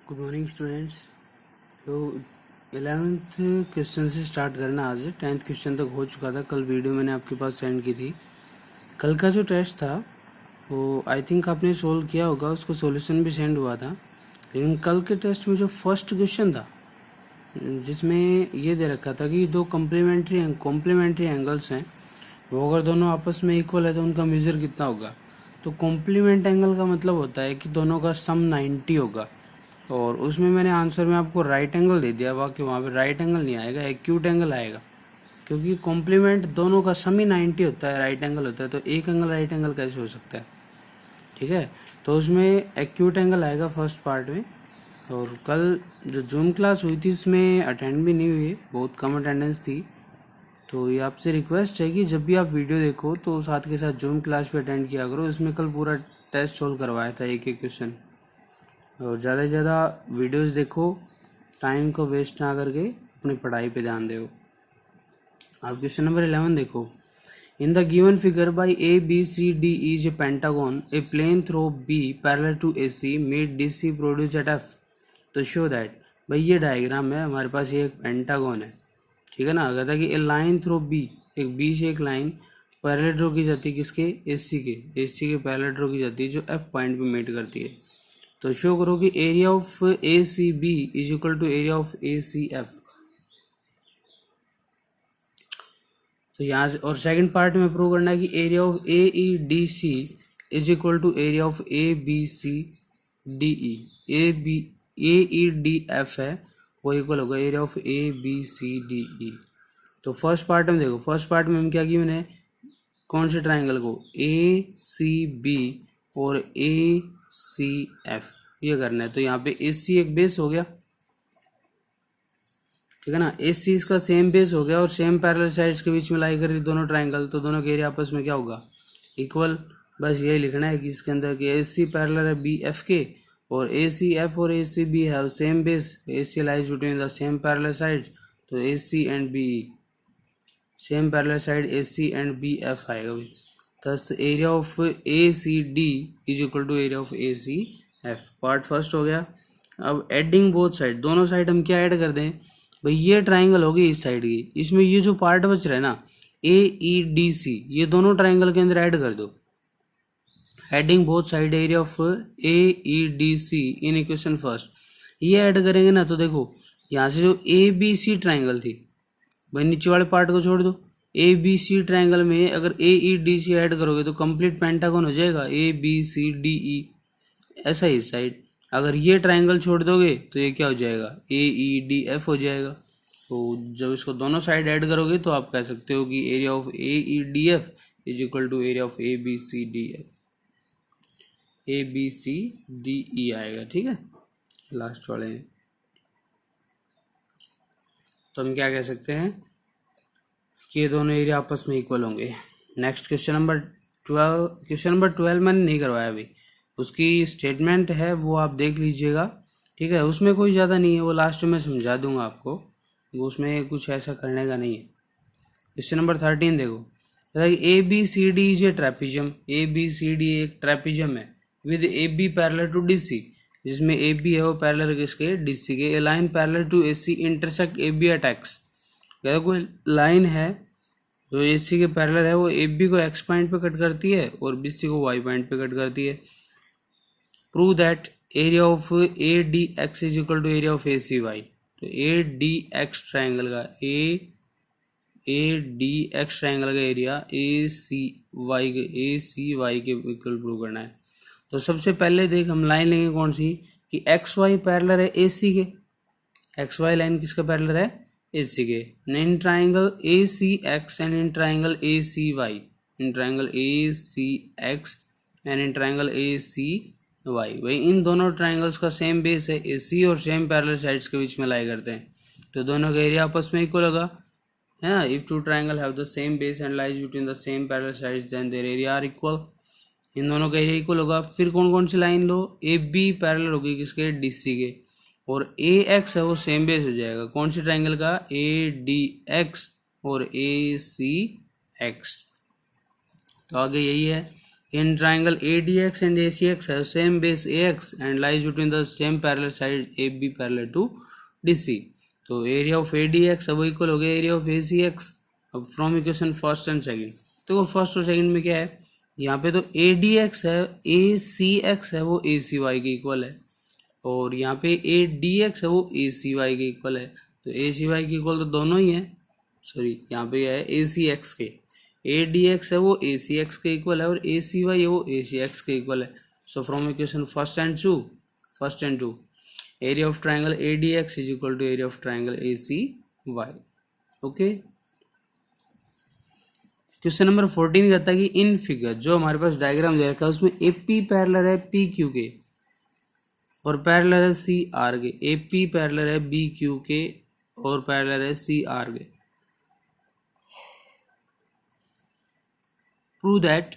Good morning students. तो 11th question से start करना आज। 10th क्वेश्चन तक हो चुका था, कल वीडियो मैंने आपके पास सेंड की थी। कल का जो टेस्ट था वो आई थिंक आपने सोल्व किया होगा, उसको सॉल्यूशन भी सेंड हुआ था। लेकिन कल के टेस्ट में जो फर्स्ट क्वेश्चन था जिसमें ये दे रखा था कि दो कॉम्प्लीमेंट्री एंगल्स हैं, वो अगर दोनों आपस में इक्वल है तो उनका मेजर कितना होगा। तो कॉम्प्लीमेंट एंगल का मतलब होता है कि दोनों का सम 90 होगा। और उसमें मैंने आंसर में आपको राइट एंगल दे दिया, बाकी वहाँ पे राइट एंगल नहीं आएगा, एक्यूट एंगल आएगा, क्योंकि कॉम्प्लीमेंट दोनों का सम ही 90 होता है, राइट एंगल होता है। तो एक एंगल राइट एंगल कैसे हो सकता है? ठीक है, तो उसमें एक्यूट एंगल आएगा फर्स्ट पार्ट में। और कल जो जूम क्लास हुई थी इसमें अटेंड भी नहीं हुई, बहुत कम अटेंडेंस थी। तो ये आपसे रिक्वेस्ट है कि जब भी आप वीडियो देखो तो साथ के साथ जूम क्लास भी अटेंड किया करो। इसमें कल पूरा टेस्ट सोल्व करवाया था, एक एक क्वेश्चन। और ज़्यादा से ज़्यादा वीडियोस देखो, टाइम को वेस्ट ना करके अपनी पढ़ाई पे ध्यान दो। आप क्वेश्चन नंबर 11 देखो। In the given figure by A B C D is a pentagon, a plane through B parallel to A C meet D C produce at F. तो शो दैट, भाई ये डायग्राम है हमारे पास, ये एक pentagon है, ठीक है ना। कहता है कि ए लाइन थ्रो बी, एक बी से एक लाइन पैरेलल ड्रॉ की जाती है, किसके? एसी के पैरेलल ड्रॉ की जाती है, जो एफ पॉइंट पे मेट करती है। तो शो करो कि area of A C B is equal to area of A C F. तो यहाँ से, और सेकंड पार्ट में प्रूव करना है कि area of A E D C is equal to area of A B C D E. A E D F है वो इक्वल होगा area of A B C D E. तो first part में देखो, first part में हम क्या किया, मैंने कौन से ट्राइंगल को? ए सी बी और ए सी एफ ये करना है। तो यहाँ पे ए सी एक बेस हो गया, ठीक है ना। एस सी इसका सेम बेस हो गया और सेम पैरेलल साइड्स के बीच में लाई कर रही दोनों ट्राइंगल, तो दोनों के एरिया आपस में क्या होगा? इक्वल। बस यही लिखना है कि इसके अंदर कि एस सी पैरेलल है बी एफ के, और ए सी एफ और A C B have same base, A C lies between the same parallel sides. तो A C and B, same parallel side A C and B F आएगा। Thus area of A C D is equal to area of A C F. Part first हो गया। अब adding both side, दोनों side हम क्या add कर दें भाई? ये ट्राइंगल होगी इस साइड की, इसमें ये जो पार्ट बच रहा है ना ए ई डी सी, ये दोनों ट्राइंगल के अंदर ऐड कर दो। Adding both side area of A E D C in equation first, ये ऐड करेंगे ना तो देखो यहाँ से जो ए बी सी ट्राइंगल थी, भाई नीचे वाले पार्ट को छोड़ दो। ए बी सी ट्राइंगल में अगर ए ई डी सी ऐड करोगे तो कंप्लीट पेंटागन हो जाएगा, ए बी सी डी ई। ऐसा ही साइड अगर ये ट्राइंगल छोड़ दोगे तो ये क्या हो जाएगा? ए ई डी एफ हो जाएगा। तो जब इसको दोनों साइड ऐड करोगे तो आप कह सकते हो कि area of A E D F is equal to area of A B C D F, A B C D E आएगा, ठीक है। लास्ट वाले हैं तो हम क्या कह सकते हैं कि ये दोनों एरिया आपस में इक्वल होंगे। Next question number 12। Question number 12 मैंने नहीं करवाया अभी, उसकी स्टेटमेंट है वो आप देख लीजिएगा, ठीक है। उसमें कोई ज़्यादा नहीं है, वो लास्ट में समझा दूंगा आपको, वो उसमें कुछ ऐसा करने का नहीं है। क्वेश्चन नंबर 13 देखो, A B C D is a trapezium. A B C D एक ट्रेपिजम है with A B parallel to D C, जिसमें ए बी है वो पैरेलल किसके? डी सी के। A line parallel to A C intersect A B at X. कोई line है जो ए सी के पैरेलल है, वो ए बी को एक्स पॉइंट पे कट करती है और बी सी को वाई पॉइंट पे कट करती है। Prove that area of A D X is equal to area of A C Y. तो ए डी एक्स ट्राइंगल का ए डी एक्स ट्राइंगल का एरिया ए सी वाई के equal prove करना है। तो सबसे पहले देख हम लाइन लेंगे कौन सी कि एक्स वाई पैरेलल है ए सी के। एक्स वाई लाइन किसका पैरेलल है? ए सी के। In triangle A C X and in triangle A C Y, in triangle A C X and in triangle A C Y, भाई इन दोनों triangles का same base है A सी और same parallel sides के बीच में लाई करते हैं, तो दोनों का एरिया आपस में इक्वल होगा, है ना। If two triangle have the same base and lies between the same parallel sides then their area are equal. इन दोनों का एरिया इक्वल होगा। फिर कौन कौन सी लाइन लो? ए बी पैरेलल होगी किसके? डी सी के, और ए एक्स है वो सेम बेस हो जाएगा कौन सी ट्राइंगल का? ए डी एक्स और ए सी एक्स। तो आगे यही है In triangle ADX and ACX have same base AX and lies between the same parallel side AB parallel to DC. तो एरिया ऑफ ADX अब इक्वल हो गया एरिया ऑफ ACX. अब from equation first and second, तो first और second में क्या है, यहाँ पे तो ADX है, ACX है वो ACY के इक्वल है, और यहाँ पे ADX है वो ACY के इक्वल है. तो ACY के इक्वल तो दोनों ही हैं, सॉरी यहाँ पे है ACX के, ADX है वो ACX के इक्वल है और ACY है वो ACX के इक्वल है. So from equation first and two area of triangle ADX is equal to area of triangle ACY. Okay. Question number 14 कहता है कि इन फिगर जो हमारे पास डायग्राम दे रखा है उसमें AP पैरेलल है PQ के और पैरेलल है CR के. AP पैरेलल है BQ के और पैरेलल है CR के. Prove that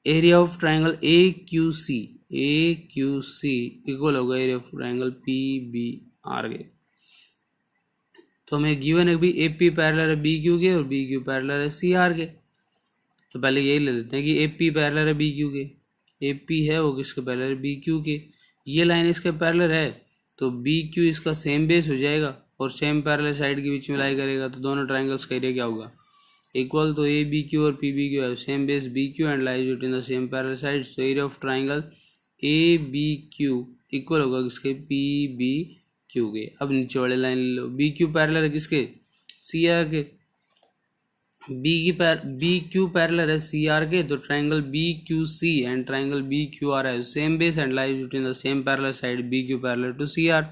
area of triangle AQC equal होगा एरिया ऑफ ट्राइंगल PBR के. तो हमें गिवन है भी AP पैरेलल है BQ के और BQ पैरेलल है CR के. तो पहले यही ले लेते हैं कि AP पैरेलल है BQ के, AP है वो किसके पैरेलल है BQ के. ये लाइन इसके पैरेलल है तो BQ इसका सेम बेस हो जाएगा और सेम पैरेलल साइड के बीच में लाई करेगा, तो दोनों ट्राइंगल्स का एरिया क्या होगा इक्वल. तो ABQ और PBQ है same base BQ and lies between the same parallel sides. तो area of triangle ABQ equal होगा किसके PBQ के. अब नीचे वाले लाइन ले लो, BQ पैरेलल है किसके CR के, BQ पैरेलल है CR के. तो triangle BQC and triangle BQR है same base and lies between the same parallel side BQ parallel to CR.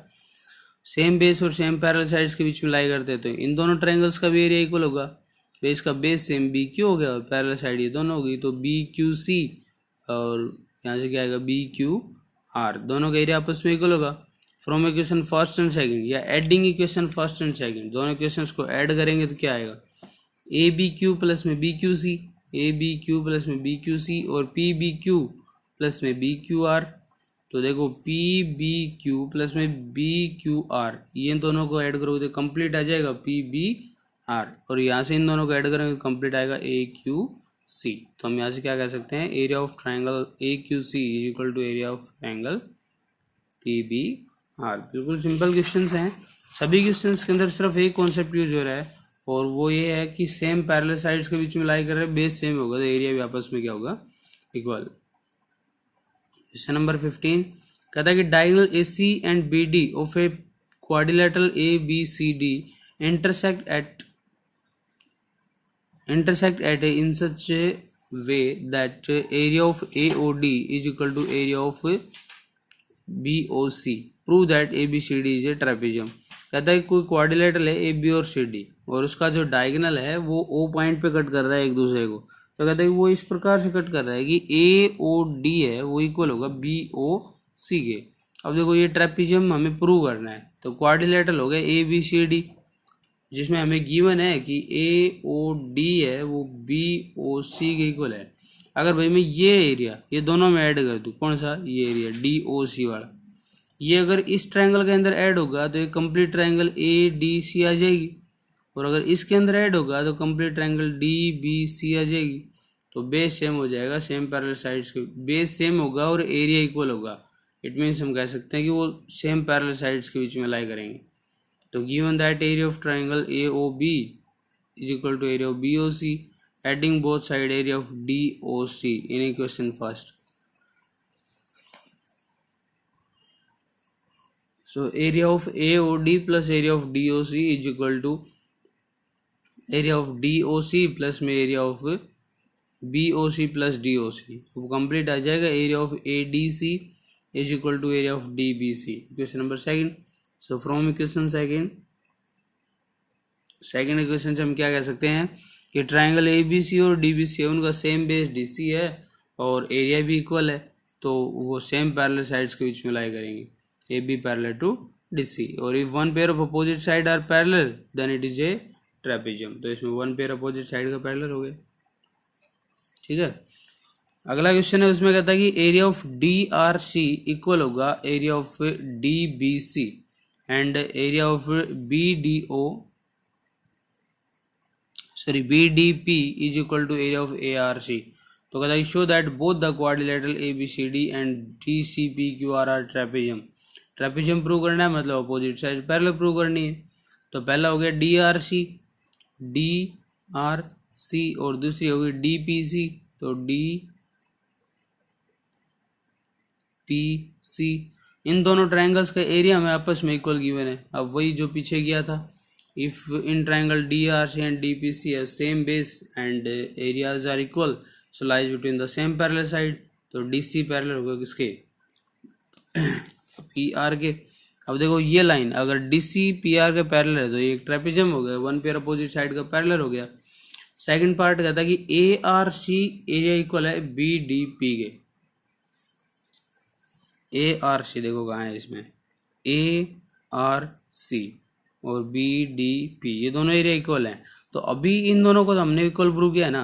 Same base और सेम पैरेलल साइड्स के बीच में लाई करते हैं तो इन दोनों ट्राइंगल्स का भी एरिया इक्वल होगा. बेस का बेस सेम BQ हो गया और पैरेलल साइड ये दोनों होगी, तो BQC और यहाँ से क्या आएगा BQR, दोनों का एरिया आपस में इक्वल होगा. From equation first and second या adding equation first and second, दोनों इक्वेशंस को ऐड करेंगे तो क्या आएगा ABQ प्लस में BQC, ABQ प्लस में BQC और PBQ प्लस में BQR. तो देखो PBQ प्लस में BQR ये दोनों को ऐड करोगे तो कंप्लीट आ जाएगा PBR, और यहाँ से इन दोनों को ऐड करेंगे तो कंप्लीट आएगा AQC. तो हम यहाँ से क्या कह सकते हैं, area of triangle AQC is equal to area of triangle PBR. बिल्कुल सिंपल क्वेश्चंस हैं. सभी क्वेश्चंस के अंदर सिर्फ एक कॉन्सेप्ट यूज हो रहा है और वो ये है कि सेम पैरेलल साइड्स के बीच में लाई कर रहे हैं, बेस सेम होगा तो एरिया भी आपस में क्या होगा इक्वल. क्वेश्चन नंबर 15 कहता है कि diagonal AC and BD of a quadrilateral ABCD intersect in such a way that area of AOD is equal to area of BOC. Prove that ABCD is a trapezium. कहता है कोई quadrilateral है AB और CD और उसका जो diagonal है वो O पॉइंट पे कट कर रहा है एक दूसरे को. तो कहता है वो इस प्रकार से कट कर रहा है कि AOD है वो इक्वल होगा BOC के. अब देखो ये ट्रेपेजियम हमें प्रूव करना है, तो क्वाड्रिलेटरल हो गया ABCD जिसमें हमें गिवन है कि AOD है वो BOC के इक्वल है. अगर भाई मैं ये एरिया ये दोनों में ऐड कर दूं, कौन सा ये एरिया DOC वाला, ये अगर इस ट्रायंगल के अंदर ऐड होगा तो ये कंप्लीट ट्रायंगल ADC आ जाएगी, और अगर इसके अंदर ऐड होगा तो कंप्लीट ट्रायंगल DBC आ जाएगी. तो बेस सेम हो जाएगा, सेम पैरेलल साइड्स के बेस सेम होगा और एरिया इक्वल होगा. इट मीन्स हम कह सकते हैं कि वो सेम पैरेलल साइड्स के बीच में लाई करेंगे. तो given that area of triangle AOB is equal to area of BOC, adding both side area of DOC in equation first. So area of AOD plus area of DOC is equal to area of DOC plus में area of BOC plus DOC. तो complete आ जाएगा area of ADC is equal to area of DBC. Equation number second. So from equation second equation से हम क्या कह सकते हैं कि ट्राइंगल ABC और DBC है उनका सेम बेस DC है और एरिया भी इक्वल है, तो वो सेम पैरेलल साइड्स के बीच में लाई करेंगे AB parallel to DC. और if one pair of opposite side are parallel then it is a trapezium. तो इसमें one pair opposite side का पैरेलल हो गया. ठीक है. अगला क्वेश्चन है उसमें कहता है कि एरिया ऑफ DRC इक्वल होगा area of DBC and area of BDP is equal to area of ARC. तो कहता है show that both the quadrilateral A B C D and D C P Q R are trapezium. Trapezium prove करना है मतलब opposite side parallel prove करनी है। तो पहला हो गया D R C, D R C, और दूसरी होगी डी पी सी, तो डी पी सी। इन दोनों ट्रायंगल्स का एरिया में आपस में इक्वल गिवन है। अब वही जो पीछे गया था, if in triangle D R C and D P C have same base and areas are equal so lies between the same parallel side. तो डी सी पैरेलल होगा किसके, पी आर के। अब देखो ये लाइन अगर डी सी पी आर के parallel है तो ये एक ट्रेपेजियम हो गया, वन पेयर अपोजिट साइड का पैरेलल हो गया। सेकंड पार्ट कहता है कि A R C area equal है बी डी पी के। ए आर सी देखो कहाँ है इसमें, ए आर सी और बी डी पी, ये दोनों एरिया इक्वल हैं। तो अभी इन दोनों को तो हमने इक्वल प्रूव किया है ना,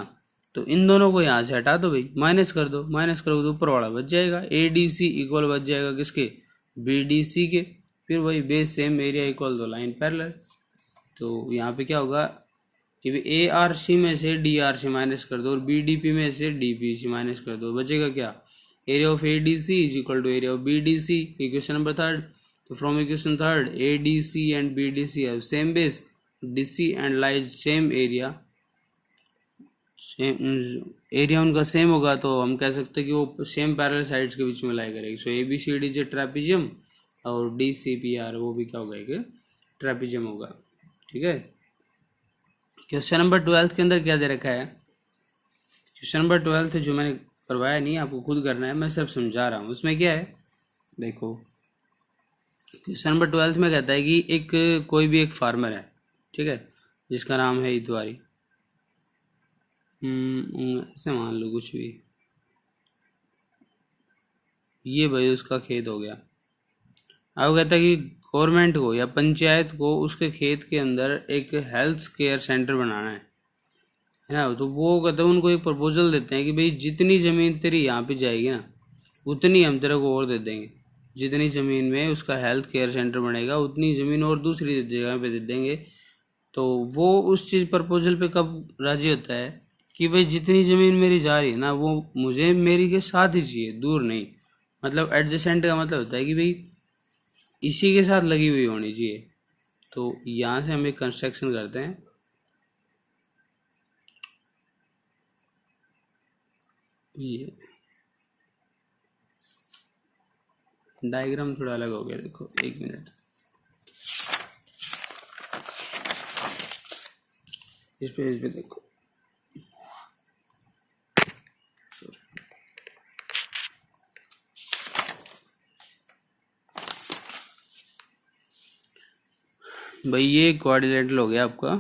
तो इन दोनों को यहाँ से हटा दो भाई, माइनस कर दो, माइनस करोगे तो ऊपर वाला बच जाएगा, ए डी सी इक्वल बच जाएगा किसके, बी डी सी के। फिर वही बेस सेम एरिया इक्वल तो लाइन पैरेलल। तो यहाँ पे क्या होगा कि ए आर सी में से डी आर सी माइनस कर दो और बी डी पी में से डी पी सी माइनस कर दो, बचेगा क्या, area of A D C is equal to area of B D C. Equation number third. तो from equation third A D C and B D C have same base, D C and lies same area, same area उनका same होगा तो हम कह सकते हैं कि वो सेम पैरेलल साइड्स के बीच में लाई करेगी। So A B C D J trapezium और डी सी पी आर वो भी क्या होगा, एक ट्रेपेजियम होगा। ठीक है। क्वेश्चन नंबर 12 के अंदर क्या दे रखा है, क्वेश्चन नंबर 12 जो मैंने करवाया नहीं, आपको खुद करना है, मैं सब समझा रहा हूँ। उसमें क्या है देखो, क्वेश्चन नंबर 12 में कहता है कि एक कोई भी एक फार्मर है, ठीक है, जिसका नाम है इतवारी, ऐसे मान लो कुछ भी, ये भाई उसका खेत हो गया। अब कहता है कि गवर्नमेंट को या पंचायत को उसके खेत के अंदर एक हेल्थ केयर सेंटर बनाना है ना। तो वो कहते हैं उनको एक प्रपोजल देते हैं कि भाई जितनी ज़मीन तेरी यहाँ पे जाएगी ना उतनी हम तेरे को और दे देंगे, जितनी ज़मीन में उसका हेल्थ केयर सेंटर बनेगा उतनी ज़मीन और दूसरी जगह पे दे देंगे। तो वो उस चीज़ प्रपोजल पे कब राजी होता है कि भाई जितनी ज़मीन मेरी जा रही है ना वो मुझे मेरी के साथ ही चाहिए, दूर नहीं। मतलब एडजेसेंट का मतलब होता है कि भाई इसी के साथ लगी हुई होनी चाहिए। तो यहाँ से हम एक कंस्ट्रक्शन करते हैं, ये डायग्राम थोड़ा अलग हो गया, देखो एक मिनट, इस पे देखो, भाई ये कोऑर्डिनेटर हो गया आपका,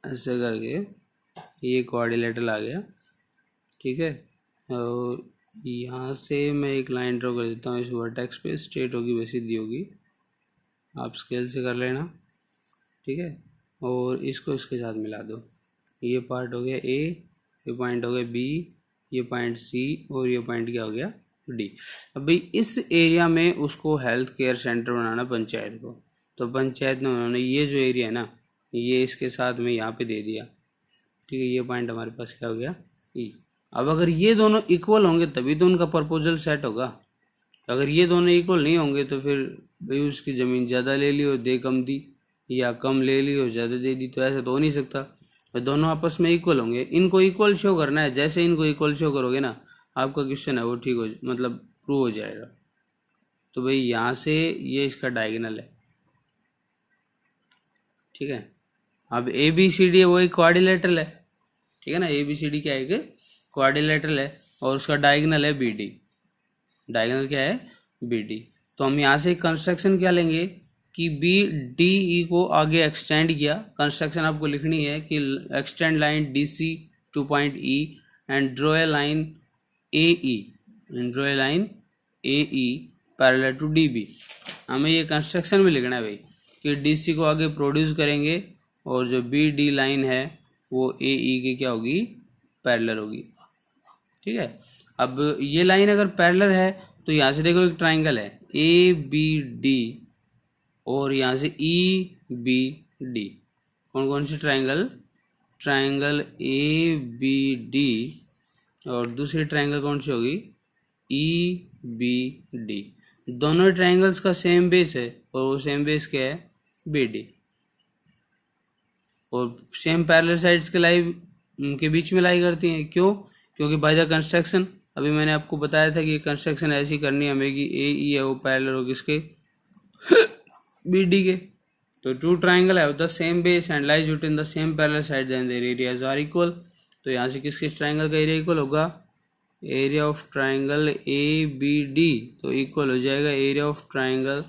ऐसे करके ये कोऑर्डिनेटर आ गया, ठीक है। और यहाँ से मैं एक लाइन ड्रॉ कर देता हूँ इस वर्टेक्स पे, स्ट्रेट होगी वैसी दी होगी, आप स्केल से कर लेना, ठीक है। और इसको इसके साथ मिला दो, ये पार्ट हो गया ए, ये पॉइंट हो गया बी, ये पॉइंट सी और ये पॉइंट क्या हो गया डी। अब भाई इस एरिया में उसको हेल्थ केयर सेंटर बनाना पंचायत को, तो पंचायत ने उन्होंने ये जो एरिया है ना ये इसके साथ में यहाँ पे दे दिया, ठीक है। ये पॉइंट हमारे पास क्या हो गया ई। अब अगर ये दोनों इक्वल होंगे तभी तो उनका प्रपोजल सेट होगा, अगर ये दोनों इक्वल नहीं होंगे तो फिर भाई उसकी ज़मीन ज़्यादा ले ली और दे कम दी, या कम ले ली और ज़्यादा दे दी, तो ऐसा तो हो नहीं सकता। तो दोनों आपस में इक्वल होंगे, इनको इक्वल शो करना है। जैसे इनको इक्वल शो करोगे ना आपका क्वेश्चन है वो ठीक हो, मतलब प्रूव हो जाएगा। तो भाई यहाँ से ये इसका डायगोनल है, ठीक है। अब ए बी सी डी है वो एक क्वाड्रिलेटरल है, ठीक है ना, ए बी सी डी क्या है, एक क्वाड्रिलेटरल है और उसका डायगोनल है बी डी। डायगोनल क्या है बी डी। तो हम यहाँ से कंस्ट्रक्शन क्या लेंगे कि बी डी ई को आगे एक्सटेंड किया। कंस्ट्रक्शन आपको लिखनी है कि extend line D C to point E and draw a line A E, draw a line A E parallel to D B. हमें ये कंस्ट्रक्शन में लिखना है भाई कि डी सी को आगे प्रोड्यूस करेंगे और जो बी डी लाइन है वो ए ई की क्या होगी, पैरेलल होगी, ठीक है। अब ये लाइन अगर पैरेलल है तो यहाँ से देखो एक ट्राइंगल है ए बी डी और यहाँ से ई बी डी। कौन कौन सी triangle, triangle A B D और दूसरी ट्रायंगल कौन सी होगी, ई बी डी। दोनों ट्रायंगल्स का सेम बेस है और वो सेम बेस क्या है, बी डी। और सेम पैरेलल साइड्स के उनके बीच में लाई करती हैं। क्यों, क्योंकि बाय द कंस्ट्रक्शन, अभी मैंने आपको बताया था कि ये कंस्ट्रक्शन ऐसी करनी है हमें कि ए ई है वो पैरेलल हो किसके, बी डी के। तो two triangle have the same base and lies between the same parallel sides and their areas are equal. तो यहाँ से किस किस ट्राइंगल का एरिया इक्वल होगा, area of triangle A B D तो इक्वल हो जाएगा area of triangle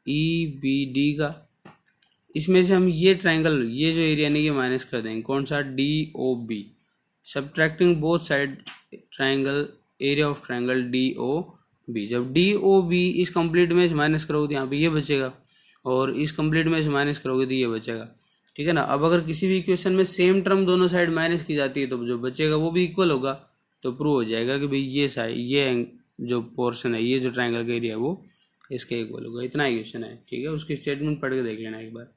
E B D का। इसमें से हम ये ट्राइंगल, ये जो एरिया नहीं, ये माइनस कर देंगे, कौन सा, D O B. Subtracting both side triangle area of triangle D O B. जब डी ओ बी इस कंप्लीट में से माइनस करोगे तो यहाँ पे ये बचेगा, और इस कंप्लीट में से माइनस करोगे तो ये बचेगा। ठीक है ना। अब अगर किसी भी इक्वेशन में सेम टर्म दोनों साइड माइनस की जाती है तो जो बचेगा वो भी इक्वल होगा, तो प्रूव हो जाएगा कि भाई ये साइड, ये जो पोर्शन है, ये जो ट्राइंगल का एरिया है वो इसके इक्वल होगा। इतना इक्वेशन है। ठीक है, उसकी स्टेटमेंट पढ़ के देख लेना एक बार।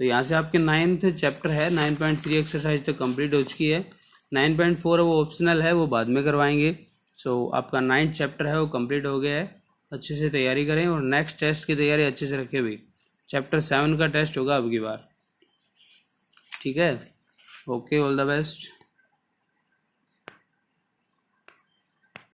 तो यहाँ से आपके 9th चैप्टर है, 9.3 एक्सरसाइज तक कंप्लीट हो चुकी है। 9.4 है वो ऑप्शनल है, वो बाद में करवाएंगे। सो आपका 9th चैप्टर है वो कंप्लीट हो गया है। अच्छे से तैयारी करें और नेक्स्ट टेस्ट की तैयारी अच्छे से रखें भाई। चैप्टर 7 का टेस्ट होगा अब की बार। ठीक है, ओके, ऑल द बेस्ट।